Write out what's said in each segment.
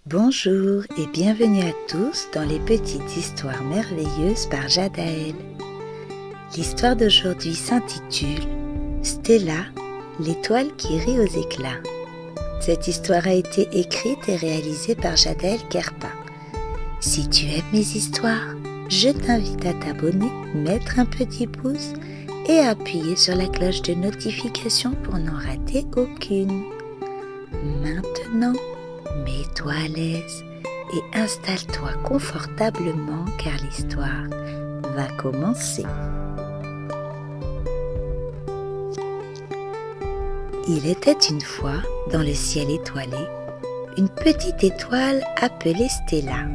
Bonjour et bienvenue à tous dans les petites histoires merveilleuses par Jadaël. L'histoire d'aujourd'hui s'intitule Stella, l'étoile qui rit aux éclats. Cette histoire a été écrite et réalisée par Jadaël Kerpa. Si tu aimes mes histoires, je t'invite à t'abonner, mettre un petit pouce et à appuyer sur la cloche de notification pour n'en rater aucune. Maintenant, mets-toi à l'aise et installe-toi confortablement car l'histoire va commencer. Il était une fois, dans le ciel étoilé, une petite étoile appelée Stella.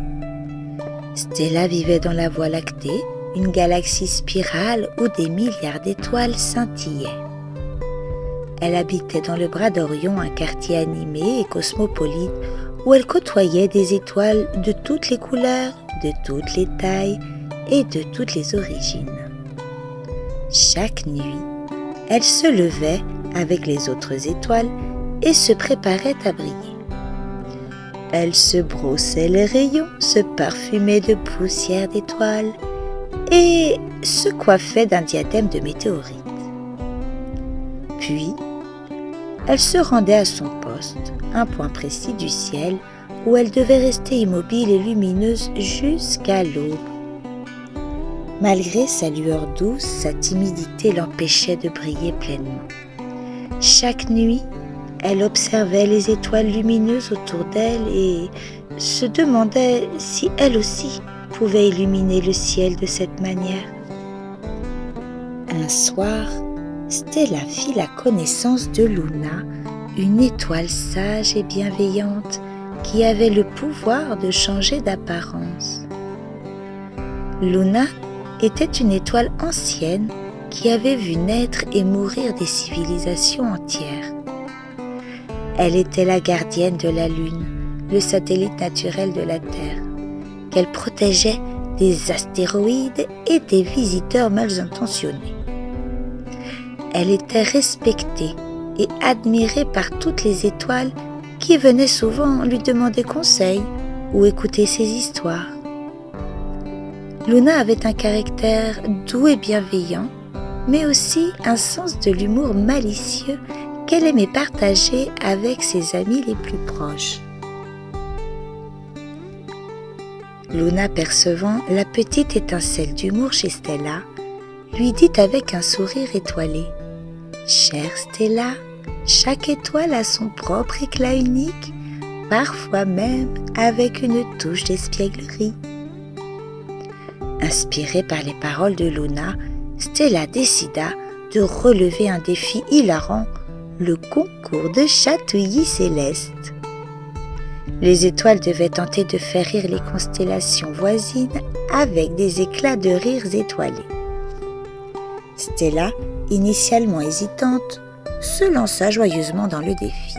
Stella vivait dans la Voie lactée, une galaxie spirale où des milliards d'étoiles scintillaient. Elle habitait dans le bras d'Orion, un quartier animé et cosmopolite où elle côtoyait des étoiles de toutes les couleurs, de toutes les tailles et de toutes les origines. Chaque nuit, elle se levait avec les autres étoiles et se préparait à briller. Elle se brossait les rayons, se parfumait de poussière d'étoiles et se coiffait d'un diadème de météorites. Puis, elle se rendait à son poste, un point précis du ciel, où elle devait rester immobile et lumineuse jusqu'à l'aube. Malgré sa lueur douce, sa timidité l'empêchait de briller pleinement. Chaque nuit, elle observait les étoiles lumineuses autour d'elle et se demandait si elle aussi pouvait illuminer le ciel de cette manière. Un soir, Stella fit la connaissance de Luna, une étoile sage et bienveillante qui avait le pouvoir de changer d'apparence. Luna était une étoile ancienne qui avait vu naître et mourir des civilisations entières. Elle était la gardienne de la Lune, le satellite naturel de la Terre, qu'elle protégeait des astéroïdes et des visiteurs mal intentionnés. Elle était respectée et admirée par toutes les étoiles qui venaient souvent lui demander conseil ou écouter ses histoires. Luna avait un caractère doux et bienveillant, mais aussi un sens de l'humour malicieux qu'elle aimait partager avec ses amis les plus proches. Luna, percevant la petite étincelle d'humour chez Stella, lui dit avec un sourire étoilé : « Chère Stella, chaque étoile a son propre éclat unique, parfois même avec une touche d'espièglerie. » Inspirée par les paroles de Luna, Stella décida de relever un défi hilarant, le concours de chatouillis célestes. Les étoiles devaient tenter de faire rire les constellations voisines avec des éclats de rires étoilés. Stella, initialement hésitante, se lança joyeusement dans le défi.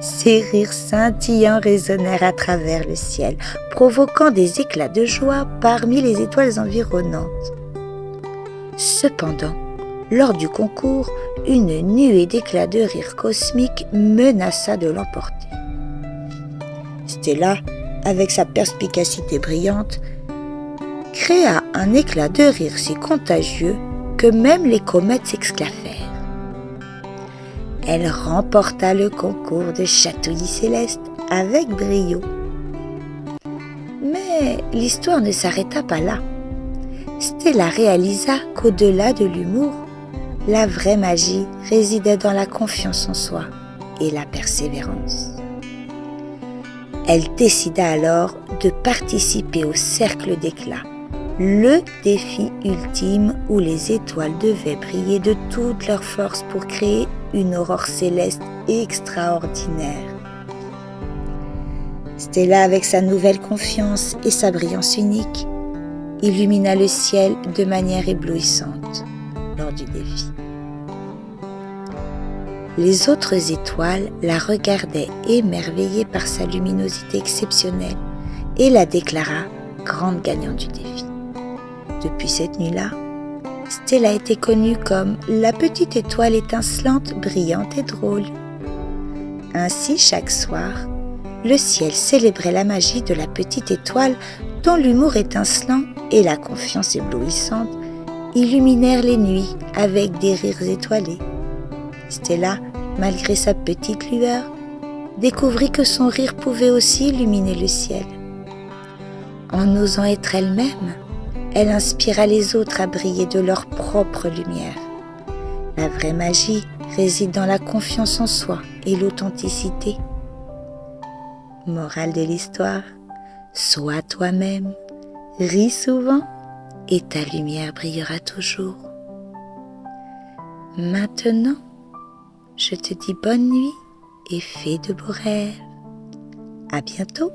Ses rires scintillants résonnèrent à travers le ciel, provoquant des éclats de joie parmi les étoiles environnantes. Cependant, lors du concours, une nuée d'éclats de rire cosmiques menaça de l'emporter. Stella, avec sa perspicacité brillante, créa un éclat de rire si contagieux que même les comètes s'esclaffèrent. Elle remporta le concours de chatouillis célestes avec brio. Mais l'histoire ne s'arrêta pas là. Stella réalisa qu'au-delà de l'humour, la vraie magie résidait dans la confiance en soi et la persévérance. Elle décida alors de participer au cercle d'éclat, le défi ultime où les étoiles devaient briller de toute leur force pour créer une aurore céleste extraordinaire. Stella, avec sa nouvelle confiance et sa brillance unique, illumina le ciel de manière éblouissante lors du défi. Les autres étoiles la regardaient émerveillées par sa luminosité exceptionnelle et la déclara grande gagnante du défi. Depuis cette nuit-là, Stella a été connue comme la petite étoile étincelante, brillante et drôle. Ainsi, chaque soir, le ciel célébrait la magie de la petite étoile dont l'humour étincelant et la confiance éblouissante illuminèrent les nuits avec des rires étoilés. Stella, malgré sa petite lueur, découvrit que son rire pouvait aussi illuminer le ciel. En osant être elle-même, elle inspira les autres à briller de leur propre lumière. La vraie magie réside dans la confiance en soi et l'authenticité. Morale de l'histoire, sois toi-même, ris souvent et ta lumière brillera toujours. Maintenant, je te dis bonne nuit et fais de beaux rêves. À bientôt.